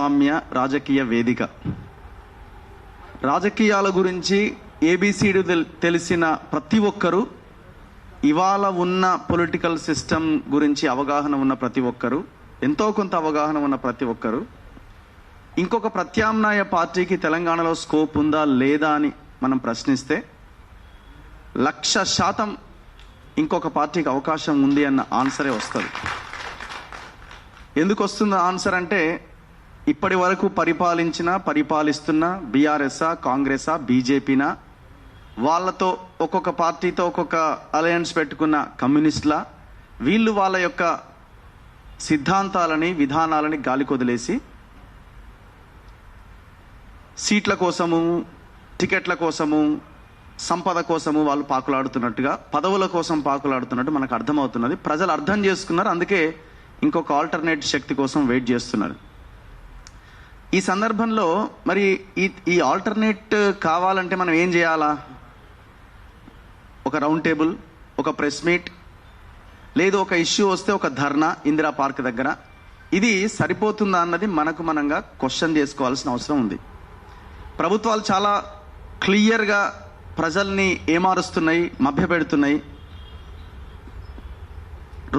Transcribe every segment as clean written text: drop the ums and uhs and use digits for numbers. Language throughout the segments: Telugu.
ప్రజాస్వామ్య రాజకీయ వేదిక. రాజకీయాల గురించి ఏబిసిడి తెలిసిన ప్రతి ఒక్కరూ, ఇవాళ ఉన్న పొలిటికల్ సిస్టమ్ గురించి అవగాహన ఉన్న ప్రతి ఒక్కరూ, ఎంతో కొంత అవగాహన ఉన్న ప్రతి ఒక్కరూ ఇంకొక ప్రత్యామ్నాయ పార్టీకి తెలంగాణలో స్కోప్ ఉందా లేదా అని మనం ప్రశ్నిస్తే 100% ఇంకొక పార్టీకి అవకాశం ఉంది అన్న ఆన్సరే వస్తుంది. ఎందుకు వస్తుంది ఆన్సర్ అంటే, ఇప్పటి వరకు పరిపాలిస్తున్న బీఆర్ఎస్ఆ, కాంగ్రెసా, బీజేపీనా, వాళ్ళతో ఒక్కొక్క పార్టీతో ఒక్కొక్క అలయన్స్ పెట్టుకున్న కమ్యూనిస్టులా, వీళ్ళు వాళ్ళ యొక్క సిద్ధాంతాలని, విధానాలని గాలికొదిలేసి సీట్ల కోసము, టికెట్ల కోసము, సంపద కోసము వాళ్ళు పాకులాడుతున్నట్టుగా, పదవుల కోసం పాకులాడుతున్నట్టు మనకు అర్థమవుతున్నది. ప్రజలు అర్థం చేసుకున్నారు, అందుకే ఇంకొక ఆల్టర్నేట్ శక్తి కోసం వెయిట్ చేస్తున్నారు. ఈ సందర్భంలో మరి ఈ ఆల్టర్నేట్ కావాలంటే మనం ఏం చేయాలా? ఒక రౌండ్ టేబుల్, ఒక ప్రెస్ మీట్, లేదు ఒక ఇష్యూ వస్తే ఒక ధర్నా ఇందిరా పార్క్ దగ్గర, ఇది సరిపోతుందా అన్నది మనకు మనంగా క్వశ్చన్ చేసుకోవాల్సిన అవసరం ఉంది. ప్రభుత్వాలు చాలా క్లియర్గా ప్రజల్ని ఏమారుస్తున్నాయి, మభ్యపెడుతున్నాయి.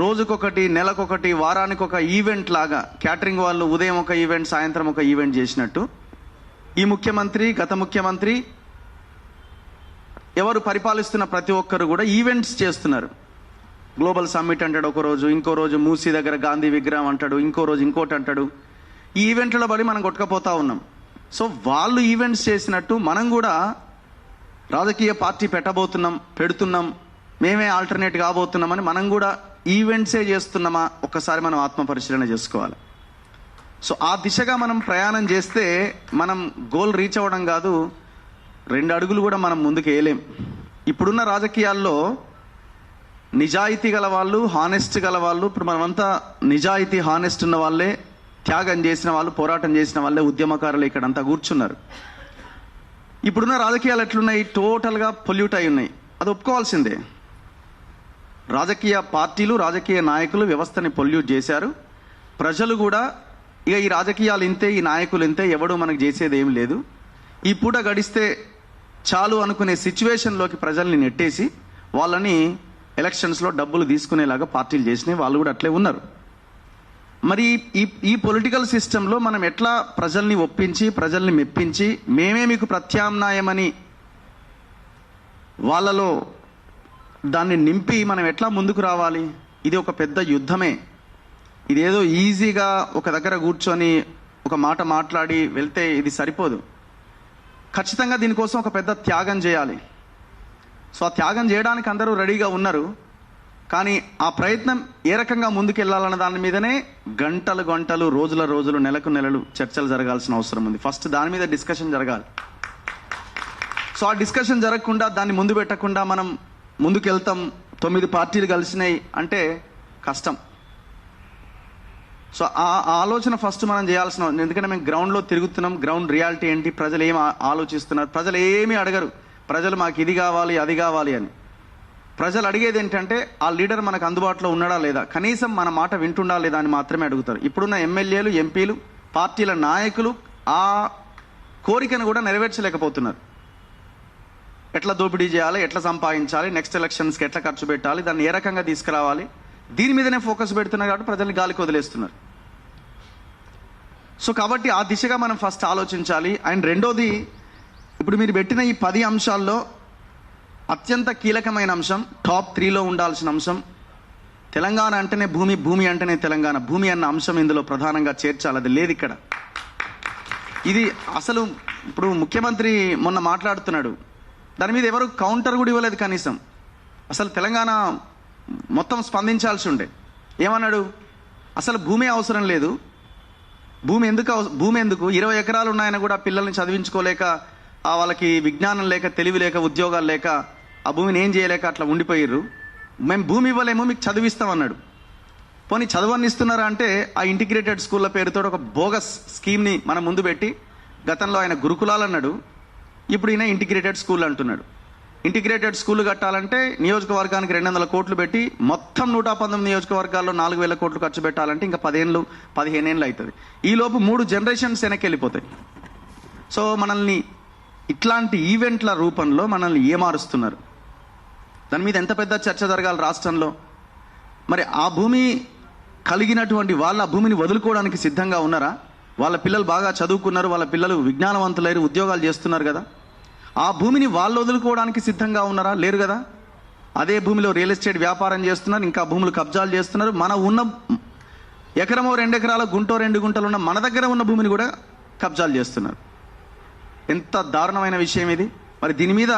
రోజుకొకటి, నెలకొకటి, వారానికి ఒక ఈవెంట్ లాగా, క్యాటరింగ్ వాళ్ళు ఉదయం ఒక ఈవెంట్, సాయంత్రం ఒక ఈవెంట్ చేసినట్టు ఈ ముఖ్యమంత్రి, గత ముఖ్యమంత్రి, ఎవరు పరిపాలిస్తున్న ప్రతి ఒక్కరు కూడా ఈవెంట్స్ చేస్తున్నారు. గ్లోబల్ సమ్మిట్ అంటాడు ఒక రోజు, ఇంకో రోజు మూసీ దగ్గర గాంధీ విగ్రహం అంటాడు, ఇంకో రోజు ఇంకోటి అంటాడు. ఈ ఈవెంట్లలో పడి మనం కొట్టుకపోతా ఉన్నాం. సో వాళ్ళు ఈవెంట్స్ చేసినట్టు మనం కూడా రాజకీయ పార్టీ పెడుతున్నాం, మేమే ఆల్టర్నేట్ కాబోతున్నామని మనం కూడా ఈవెంట్సే చేస్తున్నామా? ఒక్కసారి మనం ఆత్మ పరిశీలన చేసుకోవాలి. సో ఆ దిశగా మనం ప్రయాణం చేస్తే మనం గోల్ రీచ్ అవ్వడం కాదు, 2 అడుగులు కూడా మనం ముందుకు వేయలేం. ఇప్పుడున్న రాజకీయాల్లో నిజాయితీ గల వాళ్ళు, హానెస్ట్ గల వాళ్ళు, ఇప్పుడు మనమంతా నిజాయితీ, హానెస్ట్ ఉన్న వాళ్ళే, త్యాగం చేసిన వాళ్ళు, పోరాటం చేసిన వాళ్ళే ఉద్యమకారులు ఇక్కడంతా కూర్చున్నారు. ఇప్పుడున్న రాజకీయాలు ఎట్లున్నాయి? టోటల్గా పొల్యూట్ అయి ఉన్నాయి. అది ఒప్పుకోవాల్సిందే. రాజకీయ పార్టీలు, రాజకీయ నాయకులు వ్యవస్థని పొల్యూట్ చేశారు. ప్రజలు కూడా ఇక ఈ రాజకీయాలు ఇంతే, ఈ నాయకులు ఇంతే, ఎవడు మనకు చేసేది ఏం లేదు, ఈ పూట గడిస్తే చాలు అనుకునే సిచ్యువేషన్లోకి ప్రజల్ని నెట్టేసి వాళ్ళని ఎలక్షన్స్లో డబ్బులు తీసుకునేలాగా పార్టీలు చేసినాయి. వాళ్ళు కూడా అట్లే ఉన్నారు. మరి ఈ పొలిటికల్ సిస్టంలో మనం ఎట్లా ప్రజల్ని ఒప్పించి, ప్రజల్ని మెప్పించి, మేమే మీకు ప్రత్యామ్నాయమని వాళ్ళలో దాన్ని నింపి మనం ఎట్లా ముందుకు రావాలి? ఇది ఒక పెద్ద యుద్ధమే. ఇదేదో ఈజీగా ఒక దగ్గర కూర్చొని ఒక మాట మాట్లాడి వెళ్తే ఇది సరిపోదు. ఖచ్చితంగా దీనికోసం ఒక పెద్ద త్యాగం చేయాలి. సో ఆ త్యాగం చేయడానికి అందరూ రెడీగా ఉన్నారు. కానీ ఆ ప్రయత్నం ఏ రకంగా ముందుకెళ్లాలన్న దాని మీదనే గంటలు, రోజులు, నెలలు చర్చలు జరగాల్సిన అవసరం ఉంది. ఫస్ట్ దాని మీద డిస్కషన్ జరగాలి. సో ఆ డిస్కషన్ జరగకుండా, దాన్ని ముందు పెట్టకుండా మనం ముందుకెళ్తాం, 9 పార్టీలు కలిసినాయి అంటే కష్టం. సో ఆ ఆలోచన ఫస్ట్ మనం చేయాల్సిన, ఎందుకంటే మేము గ్రౌండ్లో తిరుగుతున్నాం. గ్రౌండ్ రియాలిటీ ఏంటి? ప్రజలు ఏమి ఆలోచిస్తున్నారు? ప్రజలు ఏమీ అడగరు. ప్రజలు మాకు ఇది కావాలి, అది కావాలి అని. ప్రజలు అడిగేది ఏంటంటే ఆ లీడర్ మనకు అందుబాటులో ఉన్నాడా లేదా, కనీసం మన మాట వింటుండా లేదా అని మాత్రమే అడుగుతారు. ఇప్పుడున్న ఎమ్మెల్యేలు, ఎంపీలు, పార్టీల నాయకులు ఆ కోరికను కూడా నెరవేర్చలేకపోతున్నారు. ఎట్లా దోపిడీ చేయాలి, ఎట్లా సంపాదించాలి, నెక్స్ట్ ఎలక్షన్స్కి ఎట్లా ఖర్చు పెట్టాలి, దాన్ని ఏ రకంగా తీసుకురావాలి, దీని మీదనే ఫోకస్ పెడుతున్నారు. కాబట్టి ప్రజల్ని గాలికి వదిలేస్తున్నారు. సో కాబట్టి ఆ దిశగా మనం ఫస్ట్ ఆలోచించాలి. అండ్ రెండోది, ఇప్పుడు మీరు పెట్టిన ఈ 10 అంశాల్లో అత్యంత కీలకమైన అంశం, టాప్ 3లో ఉండాల్సిన అంశం, తెలంగాణ అంటేనే భూమి, భూమి అంటేనే తెలంగాణ, భూమి అన్న అంశం ఇందులో ప్రధానంగా చేర్చాలి. అది లేదు ఇక్కడ. ఇది అసలు ఇప్పుడు ముఖ్యమంత్రి మొన్న మాట్లాడుతున్నాడు, దాని మీద ఎవరు కౌంటర్ కూడా ఇవ్వలేదు కనీసం. అసలు తెలంగాణ మొత్తం స్పందించాల్సి ఉండే. ఏమన్నాడు? అసలు భూమి అవసరం లేదు, భూమి ఎందుకు 20 ఎకరాలు ఉన్నాయని కూడా పిల్లల్ని చదివించుకోలేక, వాళ్ళకి విజ్ఞానం లేక, తెలివి లేక, ఉద్యోగాలు లేక, ఆ భూమిని ఏం చేయలేక అట్లా ఉండిపోయిర్రు. మేము భూమి ఇవ్వలేము, మీకు చదివిస్తామన్నాడు. పోనీ చదవని ఇస్తున్నారా అంటే ఆ ఇంటిగ్రేటెడ్ స్కూళ్ళ పేరుతో ఒక బోగస్ స్కీమ్ని మన ముందు పెట్టి, గతంలో ఆయన గురుకులాలు అన్నాడు, ఇప్పుడు ఈయన ఇంటిగ్రేటెడ్ స్కూల్ అంటున్నాడు. ఇంటిగ్రేటెడ్ స్కూల్ కట్టాలంటే నియోజకవర్గానికి 200 కోట్లు పెట్టి మొత్తం 119 నియోజకవర్గాల్లో 4,000 కోట్లు ఖర్చు పెట్టాలంటే ఇంకా 15 ఏళ్ళు అవుతుంది. ఈలోపు 3 జనరేషన్స్ వెనక్కి వెళ్ళిపోతాయి. సో మనల్ని ఇట్లాంటి ఈవెంట్ల రూపంలో మనల్ని ఏమారుస్తున్నారు. దాని మీద ఎంత పెద్ద చర్చ జరగాలి రాష్ట్రంలో. మరి ఆ భూమి కలిగినటువంటి వాళ్ళ భూమిని వదులుకోవడానికి సిద్ధంగా ఉన్నారా? వాళ్ళ పిల్లలు బాగా చదువుకున్నారు, వాళ్ళ పిల్లలు విజ్ఞానవంతులైన ఉద్యోగాలు చేస్తున్నారు కదా. ఆ భూమిని వాళ్ళు వదులుకోవడానికి సిద్ధంగా ఉన్నారా? లేరు కదా. అదే భూమిలో రియల్ ఎస్టేట్ వ్యాపారం చేస్తున్నారు, ఇంకా భూములు కబ్జాలు చేస్తున్నారు. మన ఉన్న ఎకరమో 2 ఎకరాల గుంటో 2 గుంటలు ఉన్న మన దగ్గర ఉన్న భూమిని కూడా కబ్జాలు చేస్తున్నారు. ఎంత దారుణమైన విషయం ఇది. మరి దీని మీద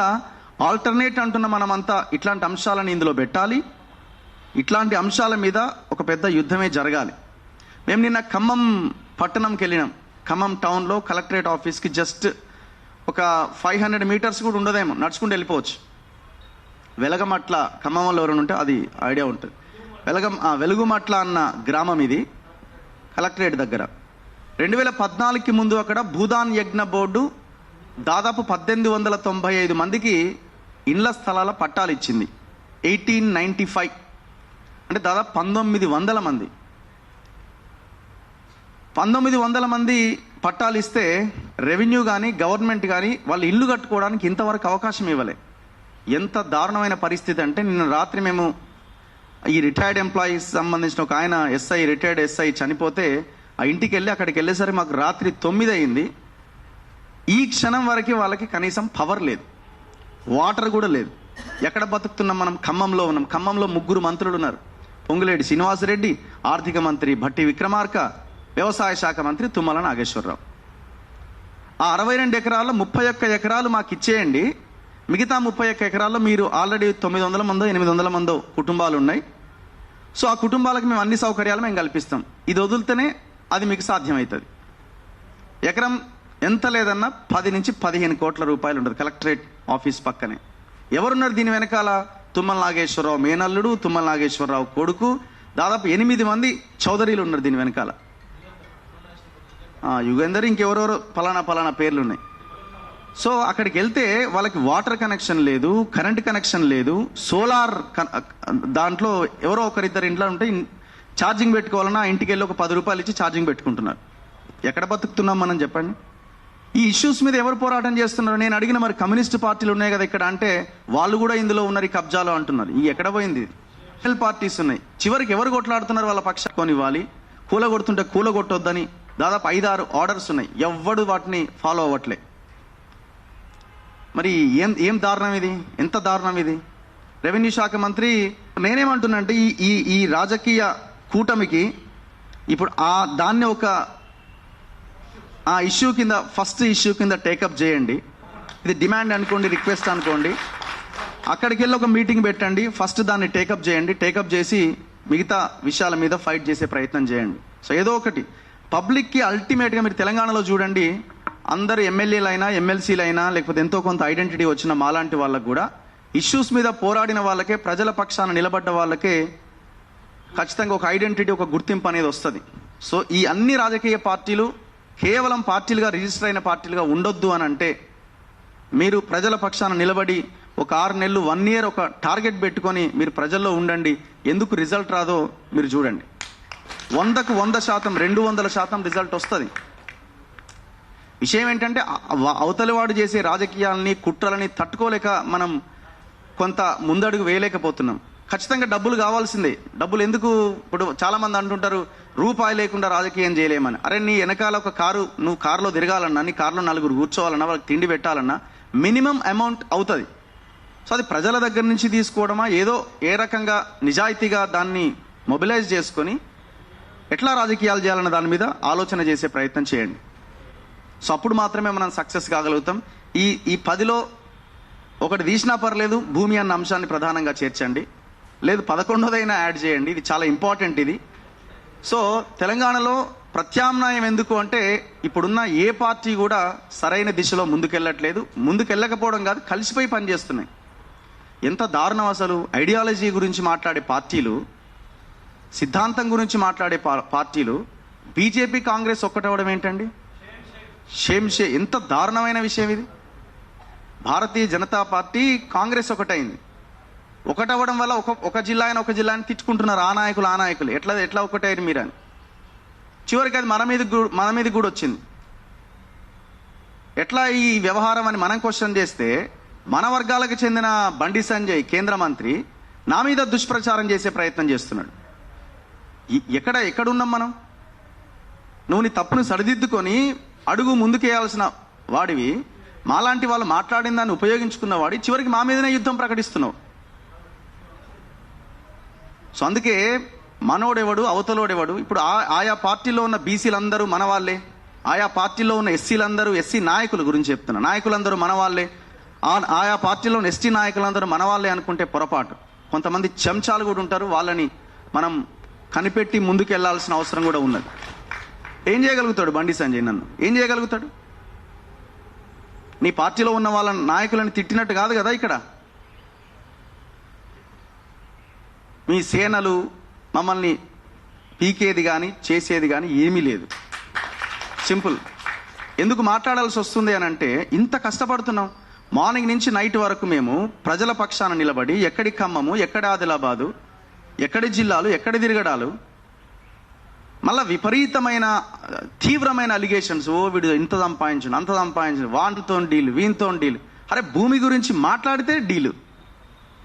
ఆల్టర్నేట్ అంటున్న మనమంతా ఇట్లాంటి అంశాలను ఇందులో పెట్టాలి. ఇట్లాంటి అంశాల మీద ఒక పెద్ద యుద్ధమే జరగాలి. మేము నిన్న ఖమ్మం పట్టణంకి వెళ్ళినాం. ఖమ్మం టౌన్లో కలెక్టరేట్ ఆఫీస్కి జస్ట్ ఒక 500 మీటర్స్ కూడా ఉండదేమో, నడుచుకుంటూ వెళ్ళిపోవచ్చు. వెలగమట్ల, ఖమ్మంలో ఎవరైనా ఉంటే అది ఐడియా ఉంటుంది. వెలుగుమట్ల అన్న గ్రామం ఇది, కలెక్టరేట్ దగ్గర. 2014కి ముందు అక్కడ భూదాన్ యజ్ఞ బోర్డు దాదాపు 1895 మందికి ఇండ్ల స్థలాల పట్టాలు ఇచ్చింది. 1895 అంటే దాదాపు 1900 మంది. 1900 మంది పట్టాలు ఇస్తే రెవెన్యూ కానీ గవర్నమెంట్ కానీ వాళ్ళు ఇల్లు కట్టుకోవడానికి ఇంతవరకు అవకాశం ఇవ్వలే. ఎంత దారుణమైన పరిస్థితి అంటే, నిన్న రాత్రి మేము ఈ రిటైర్డ్ ఎంప్లాయీస్ సంబంధించిన ఒక ఆయన రిటైర్డ్ ఎస్ఐ చనిపోతే ఆ ఇంటికి వెళ్ళి అక్కడికి వెళ్ళేసరికి మాకు రాత్రి 9 అయింది. ఈ క్షణం వరకు వాళ్ళకి కనీసం పవర్ లేదు, వాటర్ కూడా లేదు. ఎక్కడ బతుకుతున్నాం మనం? ఖమ్మంలో ఉన్నాం. ఖమ్మంలో 3 మంత్రులు ఉన్నారు. పొంగులేటి శ్రీనివాసరెడ్డి, ఆర్థిక మంత్రి భట్టి విక్రమార్క, వ్యవసాయ శాఖ మంత్రి తుమ్మల నాగేశ్వరరావు. ఆ 62 ఎకరాల్లో 31 ఎకరాలు మాకు ఇచ్చేయండి, మిగతా 31 ఎకరాల్లో మీరు ఆల్రెడీ 900 మందో 800 మందో కుటుంబాలు ఉన్నాయి. సో ఆ కుటుంబాలకు మేము అన్ని సౌకర్యాలు మేము కల్పిస్తాం. ఇది వదిలితేనే అది మీకు సాధ్యమవుతుంది. ఎకరం ఎంత లేదన్నా 10 నుంచి 15 కోట్ల రూపాయలు ఉంటుంది కలెక్టరేట్ ఆఫీస్ పక్కనే. ఎవరున్నారు దీని వెనకాల? తుమ్మల నాగేశ్వరరావు మేనల్లుడు, తుమ్మల నాగేశ్వరరావు కొడుకు, దాదాపు 8 మంది చౌదరీలు ఉన్నారు దీని వెనకాల. యుగేందర్, ఇంకెవరెవరో పలానా పేర్లు ఉన్నాయి. సో అక్కడికి వెళ్తే వాళ్ళకి వాటర్ కనెక్షన్ లేదు, కరెంట్ కనెక్షన్ లేదు, సోలార్ దాంట్లో ఎవరో ఒకరిద్దరు ఇంట్లో ఉంటే ఛార్జింగ్ పెట్టుకోవాలన్నా ఇంటికి వెళ్ళి ఒక 10 రూపాయలు ఇచ్చి ఛార్జింగ్ పెట్టుకుంటున్నారు. ఎక్కడ బతుకుతున్నాం మనం చెప్పండి? ఈ ఇష్యూస్ మీద ఎవరు పోరాటం చేస్తున్నారు? నేను అడిగిన మరి కమ్యూనిస్ట్ పార్టీలు ఉన్నాయి కదా ఇక్కడ అంటే, వాళ్ళు కూడా ఇందులో ఉన్నారు ఈ కబ్జాలో అంటున్నారు. ఈ ఎక్కడ పోయింది? పార్టీస్ ఉన్నాయి. చివరికి ఎవరు కొట్లాడుతున్నారు? వాళ్ళ పక్షాన్ని ఇవ్వాలి, కూలగొడుతుంటే కూలగొట్టొద్దని దాదాపు 5-6 ఆర్డర్స్ ఉన్నాయి. ఎవ్వడు వాటిని ఫాలో అవ్వట్లే. మరి ఏం దారుణం ఇది? ఎంత దారుణం ఇది? రెవెన్యూ శాఖ మంత్రి, నేనేమంటున్నా అంటే ఈ రాజకీయ కూటమికి ఇప్పుడు దాన్ని ఒక ఇష్యూ కింద, ఫస్ట్ ఇష్యూ కింద టేకప్ చేయండి. ఇది డిమాండ్ అనుకోండి, రిక్వెస్ట్ అనుకోండి. అక్కడికి వెళ్ళి ఒక మీటింగ్ పెట్టండి, ఫస్ట్ దాన్ని టేకప్ చేయండి. టేకప్ చేసి మిగతా విషయాల మీద ఫైట్ చేసే ప్రయత్నం చేయండి. సో ఏదో ఒకటి పబ్లిక్కి అల్టిమేట్గా మీరు తెలంగాణలో చూడండి, అందరు ఎమ్మెల్యేలైనా ఎమ్మెల్సీలైనా లేకపోతే ఎంతో కొంత ఐడెంటిటీ వచ్చిన మాలాంటి వాళ్ళకు కూడా ఇష్యూస్ మీద పోరాడిన వాళ్ళకే, ప్రజల పక్షాన నిలబడ్డ వాళ్ళకే ఖచ్చితంగా ఒక ఐడెంటిటీ, ఒక గుర్తింపు అనేది వస్తుంది. సో ఈ అన్ని రాజకీయ పార్టీలు కేవలం పార్టీలుగా రిజిస్టర్ అయిన పార్టీలుగా ఉండొద్దు అని అంటే, మీరు ప్రజల పక్షాన నిలబడి ఒక 6 నెలలు 1 year ఒక టార్గెట్ పెట్టుకొని మీరు ప్రజల్లో ఉండండి. ఎందుకు రిజల్ట్ రాదో మీరు చూడండి. 100కు 100%, 200% రిజల్ట్ వస్తుంది. విషయం ఏంటంటే, అవతలివాడు చేసే రాజకీయాలని, కుట్రలని తట్టుకోలేక మనం కొంత ముందడుగు వేయలేకపోతున్నాం. ఖచ్చితంగా డబ్బులు కావాల్సిందే. డబ్బులు ఎందుకు? ఇప్పుడు చాలా మంది అంటుంటారు రూపాయి లేకుండా రాజకీయం చేయలేమని. అరే, నీ వెనకాల ఒక కారు, నువ్వు కారులో తిరగాలన్నా, నీ కారులో 4 కూర్చోవాలన్నా, వాళ్ళకి తిండి పెట్టాలన్నా మినిమం అమౌంట్ అవుతుంది. సో అది ప్రజల దగ్గర నుంచి తీసుకోవడమా, ఏదో ఏ రకంగా నిజాయితీగా దాన్ని మొబిలైజ్ చేసుకొని ఎట్లా రాజకీయాలు చేయాలన్న దాని మీద ఆలోచన చేసే ప్రయత్నం చేయండి. సో అప్పుడు మాత్రమే మనం సక్సెస్ కాగలుగుతాం. ఈ 10లో ఒకటి తీసినా పర్లేదు, భూమి అన్న అంశాన్ని ప్రధానంగా చేర్చండి. లేదు 11వదైనా యాడ్ చేయండి. ఇది చాలా ఇంపార్టెంట్ ఇది. సో తెలంగాణలో ప్రత్యామ్నాయం ఎందుకు అంటే, ఇప్పుడున్న ఏ పార్టీ కూడా సరైన దిశలో ముందుకెళ్ళట్లేదు. ముందుకెళ్ళకపోవడం కాదు, కలిసిపోయి పనిచేస్తున్నాయి. ఎంత దారుణం అసలు! ఐడియాలజీ గురించి మాట్లాడే పార్టీలు, సిద్ధాంతం గురించి మాట్లాడే పార్టీలు, బీజేపీ కాంగ్రెస్ ఒక్కటవడం ఏంటండి? ఎంత దారుణమైన విషయం ఇది! భారతీయ జనతా పార్టీ కాంగ్రెస్ ఒకటైంది. ఒకటవ్వడం వల్ల ఒక జిల్లాని తిట్టుకుంటున్నారు ఆ నాయకులు ఎట్లా ఒకటైరు మీరని. చివరికి అది మన మీద కూడా వచ్చింది. ఎట్లా ఈ వ్యవహారం అని మనం క్వశ్చన్ చేస్తే మన వర్గాలకు చెందిన బండి సంజయ్ కేంద్ర మంత్రి నా మీద దుష్ప్రచారం చేసే ప్రయత్నం చేస్తున్నాడు. ఎక్కడున్నాం మనం? నువ్వు నీ తప్పును సరిదిద్దుకొని అడుగు ముందుకేయాల్సిన వాడివి, మాలాంటి వాళ్ళు మాట్లాడిన దాన్ని ఉపయోగించుకున్న వాడి చివరికి మా మీదనే యుద్ధం ప్రకటిస్తున్నావు. సో అందుకే మనోడెవడు అవతలోడెవడు. ఇప్పుడు ఆయా పార్టీలో ఉన్న బీసీలందరూ మన వాళ్ళే, ఆయా పార్టీలో ఉన్న ఎస్సీలందరూ ఎస్సీ నాయకుల గురించి చెప్తున్నా, నాయకులందరూ మన వాళ్ళే, ఆయా పార్టీలో ఉన్న ఎస్టీ నాయకులందరూ మన వాళ్ళే అనుకుంటే పొరపాటు. కొంతమంది చెంచాలు కూడా ఉంటారు, వాళ్ళని మనం కనిపెట్టి ముందుకు వెళ్లాల్సిన అవసరం కూడా ఉన్నది. ఏం చేయగలుగుతాడు బండి సంజయ్? నన్ను ఏం చేయగలుగుతాడు? నీ పార్టీలో ఉన్న వాళ్ళ నాయకులను తిట్టినట్టు కాదు కదా. ఇక్కడ మీ సేనలు మమ్మల్ని పీకేది కానీ చేసేది కానీ ఏమీ లేదు. సింపుల్. ఎందుకు మాట్లాడాల్సి వస్తుంది అని అంటే, ఇంత కష్టపడుతున్నాం మార్నింగ్ నుంచి నైట్ వరకు. మేము ప్రజల పక్షాన నిలబడి ఎక్కడి ఖమ్మము, ఎక్కడి ఆదిలాబాదు, ఎక్కడి జిల్లాలు, ఎక్కడి తిరగడాలు, మళ్ళా విపరీతమైన తీవ్రమైన అలిగేషన్స్. వీడు ఇంత సంపాదించు అంత సంపాదించు, వాటితో డీలు వీనితో డీలు. అరే భూమి గురించి మాట్లాడితే డీలు,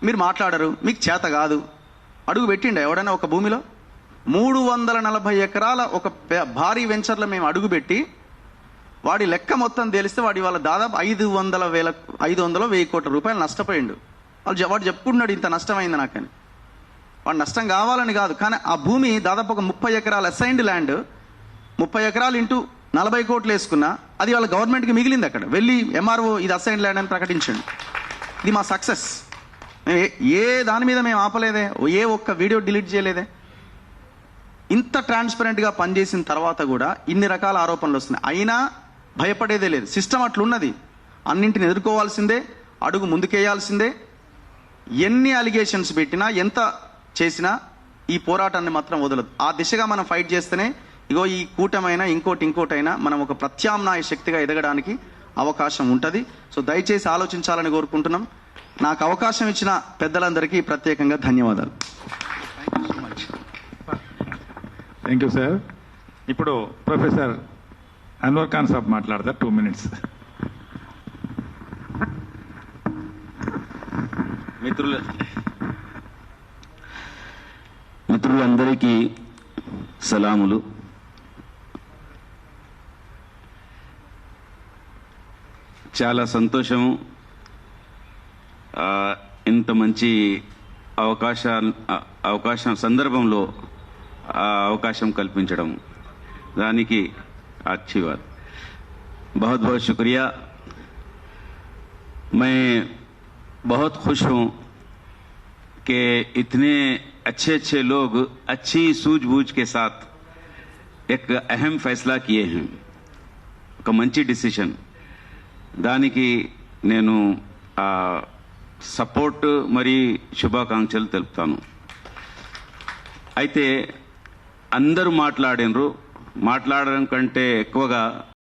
మీరు మాట్లాడరు, మీకు చేత కాదు. అడుగు పెట్టిండ ఎవడైనా ఒక భూమిలో? 340 ఎకరాల ఒక భారీ వెంచర్లో మేము అడుగుపెట్టి వాడి లెక్క మొత్తం తెలిస్తే వాడి వాళ్ళ దాదాపు 500,000 కోట్ల రూపాయలు నష్టపోయిండు. వాడు చెప్పుకుంటున్నాడు ఇంత నష్టమైంది నాకని. వాడు నష్టం కావాలని కాదు, కానీ ఆ భూమి దాదాపు ఒక 30 ఎకరాల అసైన్డ్ ల్యాండ్, 30 ఎకరాలు ఇంటూ 40 కోట్లు వేసుకున్నా అది వాళ్ళ గవర్నమెంట్కి మిగిలింది. అక్కడ వెళ్ళి ఎంఆర్ఓ ఇది అసైన్డ్ ల్యాండ్ అని ప్రకటించండి. ఇది మా సక్సెస్. ఏ దాని మీద మేము ఆపలేదే, ఏ ఒక్క వీడియో డిలీట్ చేయలేదే. ఇంత ట్రాన్స్పరెంట్గా పనిచేసిన తర్వాత కూడా ఇన్ని రకాల ఆరోపణలు వస్తున్నాయి. అయినా భయపడేదే లేదు. సిస్టమ్ అట్లున్నది. అన్నింటిని ఎదుర్కోవాల్సిందే, అడుగు ముందుకేయాల్సిందే. ఎన్ని అలిగేషన్స్ పెట్టినా, ఎంత చేసినా ఈ పోరాటాన్ని మాత్రం వదలదు. ఆ దిశగా మనం ఫైట్ చేస్తేనే ఇగో ఈ కూటమైనా ఇంకోటైనా మనం ఒక ప్రత్యామ్నాయ శక్తిగా ఎదగడానికి అవకాశం ఉంటుంది. సో దయచేసి ఆలోచించాలని కోరుకుంటున్నాం. నాకు అవకాశం ఇచ్చిన పెద్దలందరికీ ప్రత్యేకంగా ధన్యవాదాలు. Thank you sir. ఇప్పుడు ప్రొఫెసర్ అన్వర్ ఖాన్ సాబ్ మాట్లాడతారు 2 minutes. మిత్రులందరికీ సలాములు. చాలా సంతోషము ఇంత మంచి అవకాశం సందర్భంలో అవకాశం కల్పించడం, దానికి अच्छी बात, बहुत बहुत शुक्रिया. मैं बहुत खुश हूँ कि इतने अच्छे लोग अच्छी सूझबूझ के साथ एक अहम फैसला किए हैं, ఒక మంచి డిసిషన్. దానికి నేను సపోర్ట్ మరి శుభాకాంక్షలు తెలుపుతాను. అయితే అందరూ మాట్లాడడం కంటే ఎక్కువగా